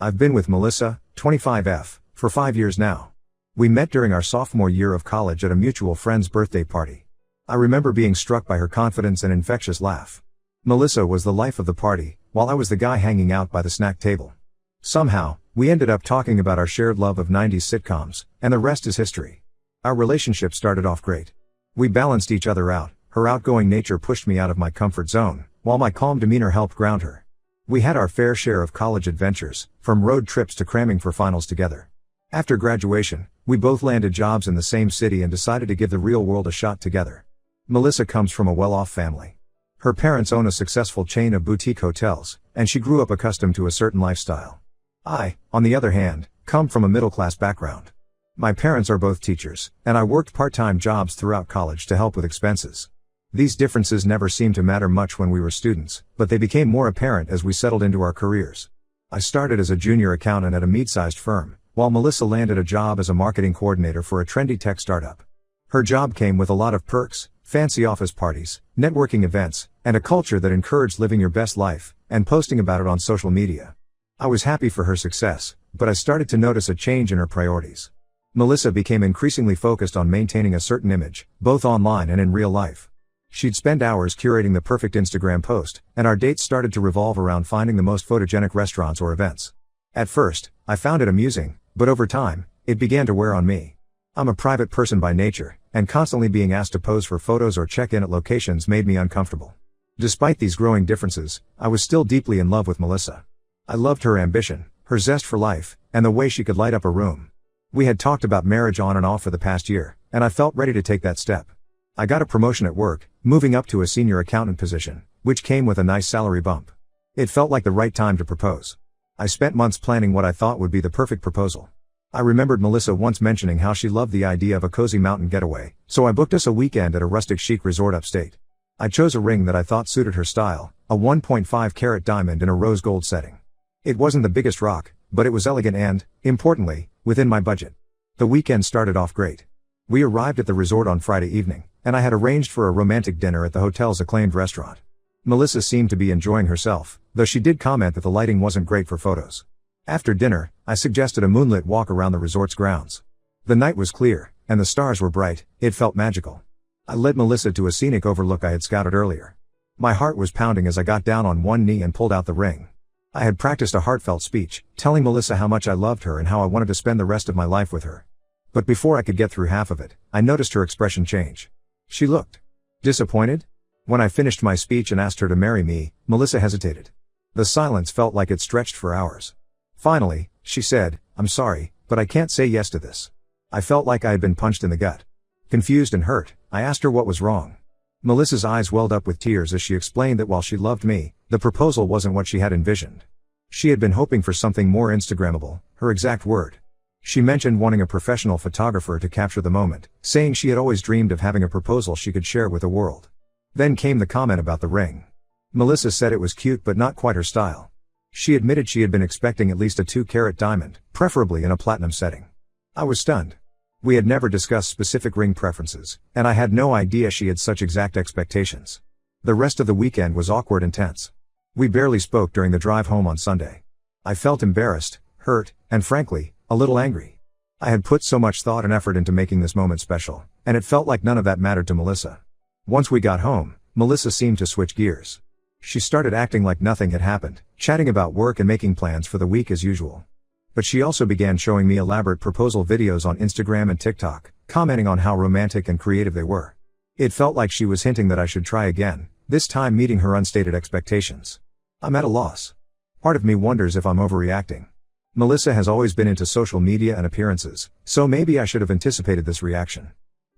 I've been with Melissa, 25F, for 5 years now. We met during our sophomore year of college at a mutual friend's birthday party. I remember being struck by her confidence and infectious laugh. Melissa was the life of the party, while I was the guy hanging out by the snack table. Somehow, we ended up talking about our shared love of 90s sitcoms, and the rest is history. Our relationship started off great. We balanced each other out. Her outgoing nature pushed me out of my comfort zone, while my calm demeanor helped ground her. We had our fair share of college adventures, from road trips to cramming for finals together. After graduation, we both landed jobs in the same city and decided to give the real world a shot together. Melissa comes from a well-off family. Her parents own a successful chain of boutique hotels, and she grew up accustomed to a certain lifestyle. I, on the other hand, come from a middle-class background. My parents are both teachers, and I worked part-time jobs throughout college to help with expenses. These differences never seemed to matter much when we were students, but they became more apparent as we settled into our careers. I started as a junior accountant at a mid-sized firm, while Melissa landed a job as a marketing coordinator for a trendy tech startup. Her job came with a lot of perks, fancy office parties, networking events, and a culture that encouraged living your best life, and posting about it on social media. I was happy for her success, but I started to notice a change in her priorities. Melissa became increasingly focused on maintaining a certain image, both online and in real life. She'd spend hours curating the perfect Instagram post, and our dates started to revolve around finding the most photogenic restaurants or events. At first, I found it amusing, but over time, it began to wear on me. I'm a private person by nature, and constantly being asked to pose for photos or check in at locations made me uncomfortable. Despite these growing differences, I was still deeply in love with Melissa. I loved her ambition, her zest for life, and the way she could light up a room. We had talked about marriage on and off for the past year, and I felt ready to take that step. I got a promotion at work, moving up to a senior accountant position, which came with a nice salary bump. It felt like the right time to propose. I spent months planning what I thought would be the perfect proposal. I remembered Melissa once mentioning how she loved the idea of a cozy mountain getaway, so I booked us a weekend at a rustic chic resort upstate. I chose a ring that I thought suited her style, a 1.5-carat diamond in a rose gold setting. It wasn't the biggest rock, but it was elegant and, importantly, within my budget. The weekend started off great. We arrived at the resort on Friday evening, and I had arranged for a romantic dinner at the hotel's acclaimed restaurant. Melissa seemed to be enjoying herself, though she did comment that the lighting wasn't great for photos. After dinner, I suggested a moonlit walk around the resort's grounds. The night was clear, and the stars were bright. It felt magical. I led Melissa to a scenic overlook I had scouted earlier. My heart was pounding as I got down on one knee and pulled out the ring. I had practiced a heartfelt speech, telling Melissa how much I loved her and how I wanted to spend the rest of my life with her. But before I could get through half of it, I noticed her expression change. She looked disappointed. When I finished my speech and asked her to marry me, Melissa hesitated. The silence felt like it stretched for hours. Finally, she said, "I'm sorry, but I can't say yes to this." I felt like I had been punched in the gut. Confused and hurt, I asked her what was wrong. Melissa's eyes welled up with tears as she explained that while she loved me, the proposal wasn't what she had envisioned. She had been hoping for something more Instagrammable, her exact word. She mentioned wanting a professional photographer to capture the moment, saying she had always dreamed of having a proposal she could share with the world. Then came the comment about the ring. Melissa said it was cute but not quite her style. She admitted she had been expecting at least a 2-carat diamond, preferably in a platinum setting. I was stunned. We had never discussed specific ring preferences, and I had no idea she had such exact expectations. The rest of the weekend was awkward and tense. We barely spoke during the drive home on Sunday. I felt embarrassed, hurt, and frankly, a little angry. I had put so much thought and effort into making this moment special, and it felt like none of that mattered to Melissa. Once we got home, Melissa seemed to switch gears. She started acting like nothing had happened, chatting about work and making plans for the week as usual. But she also began showing me elaborate proposal videos on Instagram and TikTok, commenting on how romantic and creative they were. It felt like she was hinting that I should try again, this time meeting her unstated expectations. I'm at a loss. Part of me wonders if I'm overreacting. Melissa has always been into social media and appearances, so maybe I should have anticipated this reaction.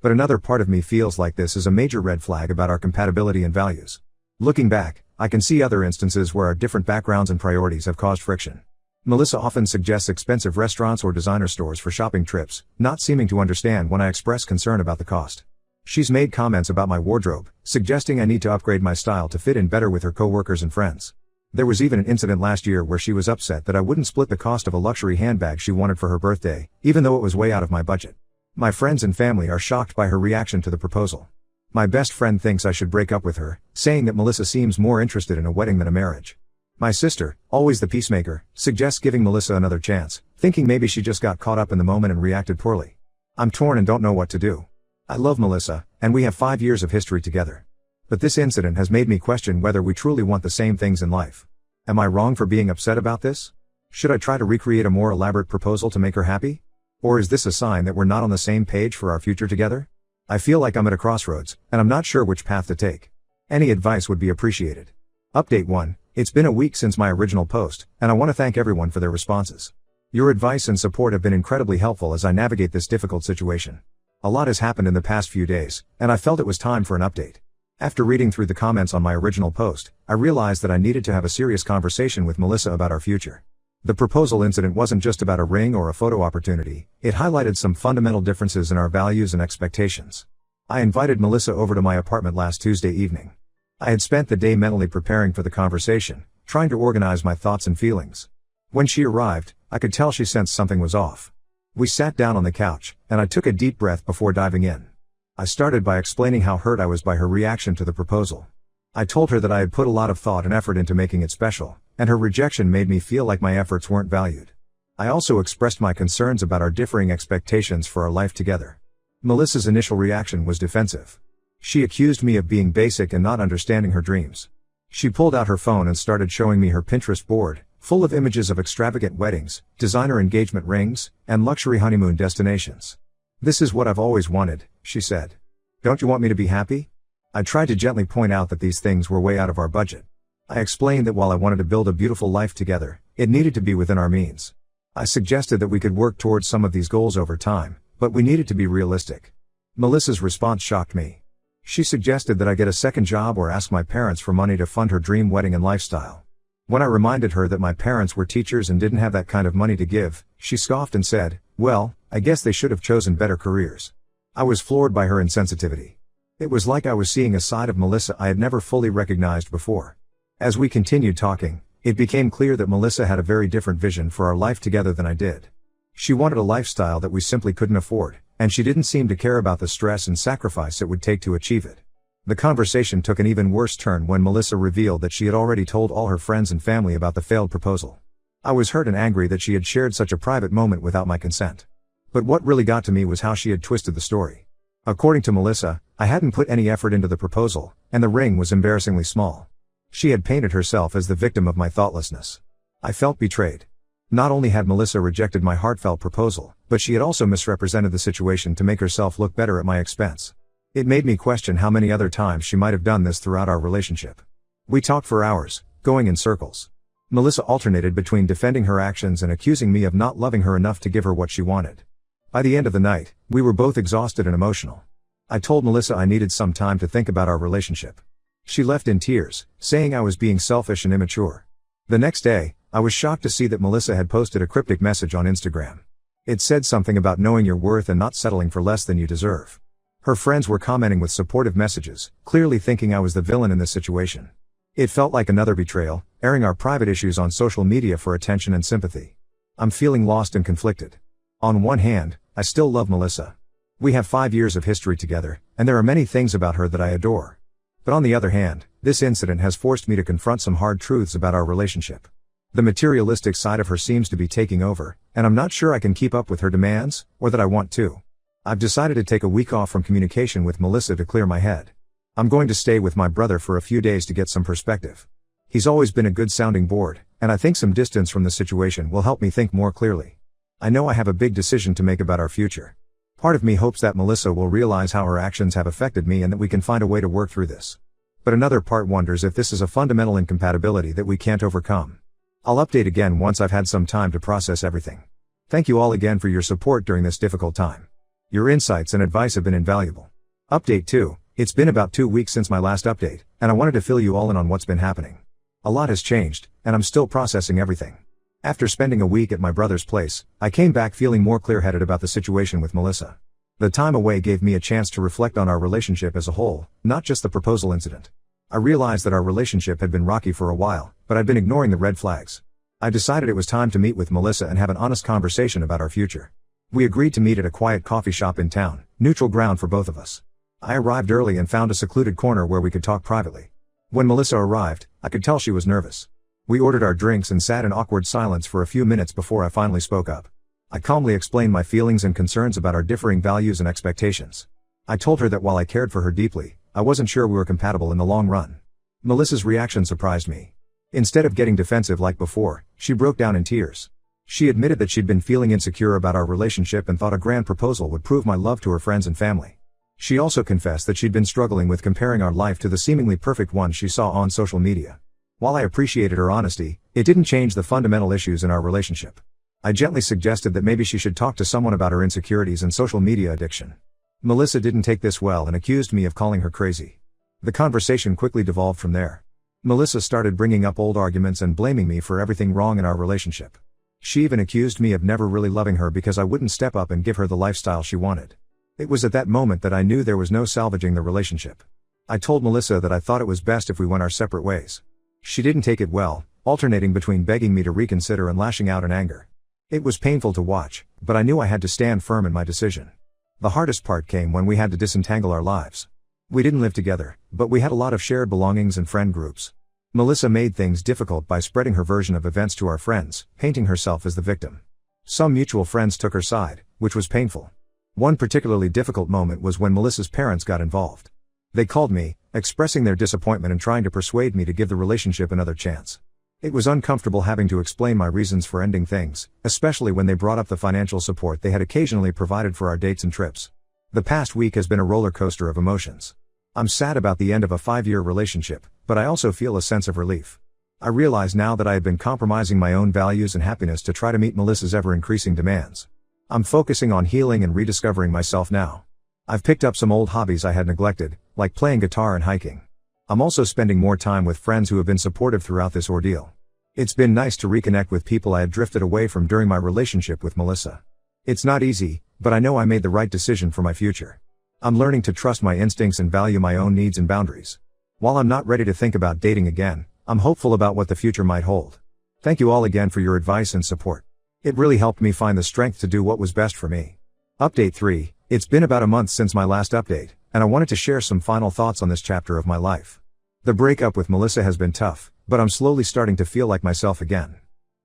But another part of me feels like this is a major red flag about our compatibility and values. Looking back, I can see other instances where our different backgrounds and priorities have caused friction. Melissa often suggests expensive restaurants or designer stores for shopping trips, not seeming to understand when I express concern about the cost. She's made comments about my wardrobe, suggesting I need to upgrade my style to fit in better with her coworkers and friends. There was even an incident last year where she was upset that I wouldn't split the cost of a luxury handbag she wanted for her birthday, even though it was way out of my budget. My friends and family are shocked by her reaction to the proposal. My best friend thinks I should break up with her, saying that Melissa seems more interested in a wedding than a marriage. My sister, always the peacemaker, suggests giving Melissa another chance, thinking maybe she just got caught up in the moment and reacted poorly. I'm torn and don't know what to do. I love Melissa, and we have 5 years of history together. But this incident has made me question whether we truly want the same things in life. Am I wrong for being upset about this? Should I try to recreate a more elaborate proposal to make her happy? Or is this a sign that we're not on the same page for our future together? I feel like I'm at a crossroads, and I'm not sure which path to take. Any advice would be appreciated. Update 1. It's been a week since my original post, and I want to thank everyone for their responses. Your advice and support have been incredibly helpful as I navigate this difficult situation. A lot has happened in the past few days, and I felt it was time for an update. After reading through the comments on my original post, I realized that I needed to have a serious conversation with Melissa about our future. The proposal incident wasn't just about a ring or a photo opportunity, it highlighted some fundamental differences in our values and expectations. I invited Melissa over to my apartment last Tuesday evening. I had spent the day mentally preparing for the conversation, trying to organize my thoughts and feelings. When she arrived, I could tell she sensed something was off. We sat down on the couch, and I took a deep breath before diving in. I started by explaining how hurt I was by her reaction to the proposal. I told her that I had put a lot of thought and effort into making it special, and her rejection made me feel like my efforts weren't valued. I also expressed my concerns about our differing expectations for our life together. Melissa's initial reaction was defensive. She accused me of being basic and not understanding her dreams. She pulled out her phone and started showing me her Pinterest board, full of images of extravagant weddings, designer engagement rings, and luxury honeymoon destinations. "This is what I've always wanted," she said. "Don't you want me to be happy?" I tried to gently point out that these things were way out of our budget. I explained that while I wanted to build a beautiful life together, it needed to be within our means. I suggested that we could work towards some of these goals over time, but we needed to be realistic. Melissa's response shocked me. She suggested that I get a second job or ask my parents for money to fund her dream wedding and lifestyle. When I reminded her that my parents were teachers and didn't have that kind of money to give, she scoffed and said, "Well, I guess they should have chosen better careers." I was floored by her insensitivity. It was like I was seeing a side of Melissa I had never fully recognized before. As we continued talking, it became clear that Melissa had a very different vision for our life together than I did. She wanted a lifestyle that we simply couldn't afford, and she didn't seem to care about the stress and sacrifice it would take to achieve it. The conversation took an even worse turn when Melissa revealed that she had already told all her friends and family about the failed proposal. I was hurt and angry that she had shared such a private moment without my consent. But what really got to me was how she had twisted the story. According to Melissa, I hadn't put any effort into the proposal, and the ring was embarrassingly small. She had painted herself as the victim of my thoughtlessness. I felt betrayed. Not only had Melissa rejected my heartfelt proposal, but she had also misrepresented the situation to make herself look better at my expense. It made me question how many other times she might have done this throughout our relationship. We talked for hours, going in circles. Melissa alternated between defending her actions and accusing me of not loving her enough to give her what she wanted. By the end of the night, we were both exhausted and emotional. I told Melissa I needed some time to think about our relationship. She left in tears, saying I was being selfish and immature. The next day, I was shocked to see that Melissa had posted a cryptic message on Instagram. It said something about knowing your worth and not settling for less than you deserve. Her friends were commenting with supportive messages, clearly thinking I was the villain in this situation. It felt like another betrayal, airing our private issues on social media for attention and sympathy. I'm feeling lost and conflicted. On one hand, I still love Melissa. We have 5 years of history together, and there are many things about her that I adore. But on the other hand, this incident has forced me to confront some hard truths about our relationship. The materialistic side of her seems to be taking over, and I'm not sure I can keep up with her demands, or that I want to. I've decided to take a week off from communication with Melissa to clear my head. I'm going to stay with my brother for a few days to get some perspective. He's always been a good sounding board, and I think some distance from the situation will help me think more clearly. I know I have a big decision to make about our future. Part of me hopes that Melissa will realize how her actions have affected me and that we can find a way to work through this. But another part wonders if this is a fundamental incompatibility that we can't overcome. I'll update again once I've had some time to process everything. Thank you all again for your support during this difficult time. Your insights and advice have been invaluable. Update 2. It's been about 2 weeks since my last update, and I wanted to fill you all in on what's been happening. A lot has changed, and I'm still processing everything. After spending a week at my brother's place, I came back feeling more clear-headed about the situation with Melissa. The time away gave me a chance to reflect on our relationship as a whole, not just the proposal incident. I realized that our relationship had been rocky for a while, but I'd been ignoring the red flags. I decided it was time to meet with Melissa and have an honest conversation about our future. We agreed to meet at a quiet coffee shop in town, neutral ground for both of us. I arrived early and found a secluded corner where we could talk privately. When Melissa arrived, I could tell she was nervous. We ordered our drinks and sat in awkward silence for a few minutes before I finally spoke up. I calmly explained my feelings and concerns about our differing values and expectations. I told her that while I cared for her deeply, I wasn't sure we were compatible in the long run. Melissa's reaction surprised me. Instead of getting defensive like before, she broke down in tears. She admitted that she'd been feeling insecure about our relationship and thought a grand proposal would prove my love to her friends and family. She also confessed that she'd been struggling with comparing our life to the seemingly perfect one she saw on social media. While I appreciated her honesty, it didn't change the fundamental issues in our relationship. I gently suggested that maybe she should talk to someone about her insecurities and social media addiction. Melissa didn't take this well and accused me of calling her crazy. The conversation quickly devolved from there. Melissa started bringing up old arguments and blaming me for everything wrong in our relationship. She even accused me of never really loving her because I wouldn't step up and give her the lifestyle she wanted. It was at that moment that I knew there was no salvaging the relationship. I told Melissa that I thought it was best if we went our separate ways. She didn't take it well, alternating between begging me to reconsider and lashing out in anger. It was painful to watch, but I knew I had to stand firm in my decision. The hardest part came when we had to disentangle our lives. We didn't live together, but we had a lot of shared belongings and friend groups. Melissa made things difficult by spreading her version of events to our friends, painting herself as the victim. Some mutual friends took her side, which was painful. One particularly difficult moment was when Melissa's parents got involved. They called me, expressing their disappointment and trying to persuade me to give the relationship another chance. It was uncomfortable having to explain my reasons for ending things, especially when they brought up the financial support they had occasionally provided for our dates and trips. The past week has been a roller coaster of emotions. I'm sad about the end of a 5-year relationship, but I also feel a sense of relief. I realize now that I had been compromising my own values and happiness to try to meet Melissa's ever-increasing demands. I'm focusing on healing and rediscovering myself now. I've picked up some old hobbies I had neglected, like playing guitar and hiking. I'm also spending more time with friends who have been supportive throughout this ordeal. It's been nice to reconnect with people I had drifted away from during my relationship with Melissa. It's not easy, but I know I made the right decision for my future. I'm learning to trust my instincts and value my own needs and boundaries. While I'm not ready to think about dating again, I'm hopeful about what the future might hold. Thank you all again for your advice and support. It really helped me find the strength to do what was best for me. Update 3. It's been about a month since my last update, and I wanted to share some final thoughts on this chapter of my life. The breakup with Melissa has been tough, but I'm slowly starting to feel like myself again.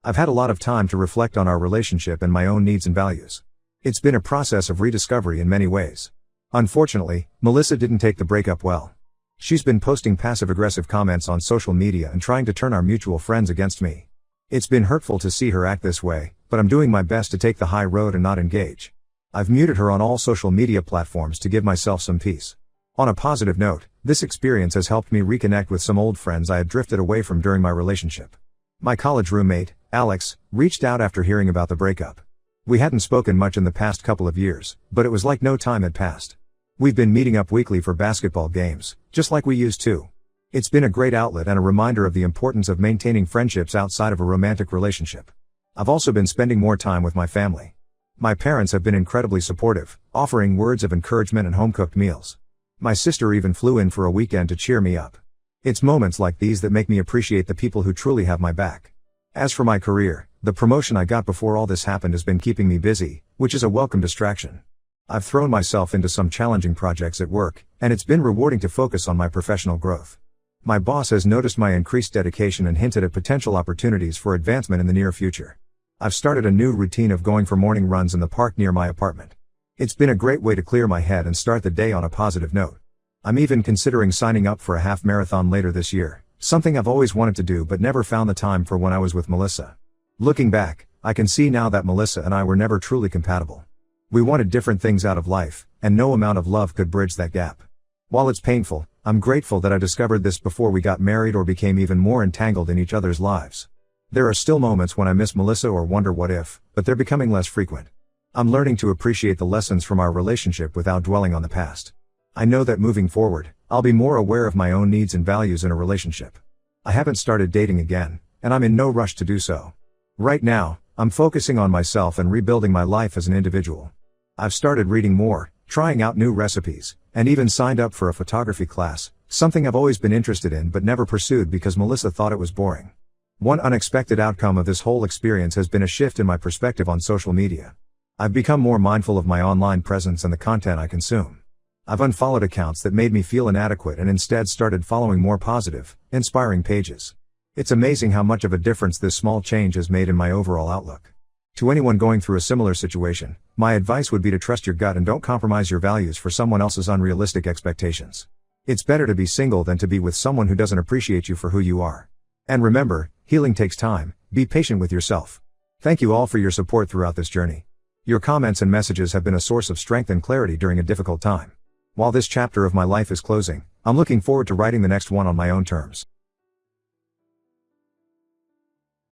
I've had a lot of time to reflect on our relationship and my own needs and values. It's been a process of rediscovery in many ways. Unfortunately, Melissa didn't take the breakup well. She's been posting passive-aggressive comments on social media and trying to turn our mutual friends against me. It's been hurtful to see her act this way, but I'm doing my best to take the high road and not engage. I've muted her on all social media platforms to give myself some peace. On a positive note, this experience has helped me reconnect with some old friends I had drifted away from during my relationship. My college roommate, Alex, reached out after hearing about the breakup. We hadn't spoken much in the past couple of years, but it was like no time had passed. We've been meeting up weekly for basketball games, just like we used to. It's been a great outlet and a reminder of the importance of maintaining friendships outside of a romantic relationship. I've also been spending more time with my family. My parents have been incredibly supportive, offering words of encouragement and home-cooked meals. My sister even flew in for a weekend to cheer me up. It's moments like these that make me appreciate the people who truly have my back. As for my career, the promotion I got before all this happened has been keeping me busy, which is a welcome distraction. I've thrown myself into some challenging projects at work, and it's been rewarding to focus on my professional growth. My boss has noticed my increased dedication and hinted at potential opportunities for advancement in the near future. I've started a new routine of going for morning runs in the park near my apartment. It's been a great way to clear my head and start the day on a positive note. I'm even considering signing up for a half marathon later this year, something I've always wanted to do but never found the time for when I was with Melissa. Looking back, I can see now that Melissa and I were never truly compatible. We wanted different things out of life, and no amount of love could bridge that gap. While it's painful, I'm grateful that I discovered this before we got married or became even more entangled in each other's lives. There are still moments when I miss Melissa or wonder what if, but they're becoming less frequent. I'm learning to appreciate the lessons from our relationship without dwelling on the past. I know that moving forward, I'll be more aware of my own needs and values in a relationship. I haven't started dating again, and I'm in no rush to do so. Right now, I'm focusing on myself and rebuilding my life as an individual. I've started reading more, trying out new recipes, and even signed up for a photography class, something I've always been interested in but never pursued because Melissa thought it was boring. One unexpected outcome of this whole experience has been a shift in my perspective on social media. I've become more mindful of my online presence and the content I consume. I've unfollowed accounts that made me feel inadequate and instead started following more positive, inspiring pages. It's amazing how much of a difference this small change has made in my overall outlook. To anyone going through a similar situation, my advice would be to trust your gut and don't compromise your values for someone else's unrealistic expectations. It's better to be single than to be with someone who doesn't appreciate you for who you are. And remember, healing takes time. Be patient with yourself. Thank you all for your support throughout this journey. Your comments and messages have been a source of strength and clarity during a difficult time. While this chapter of my life is closing, I'm looking forward to writing the next one on my own terms.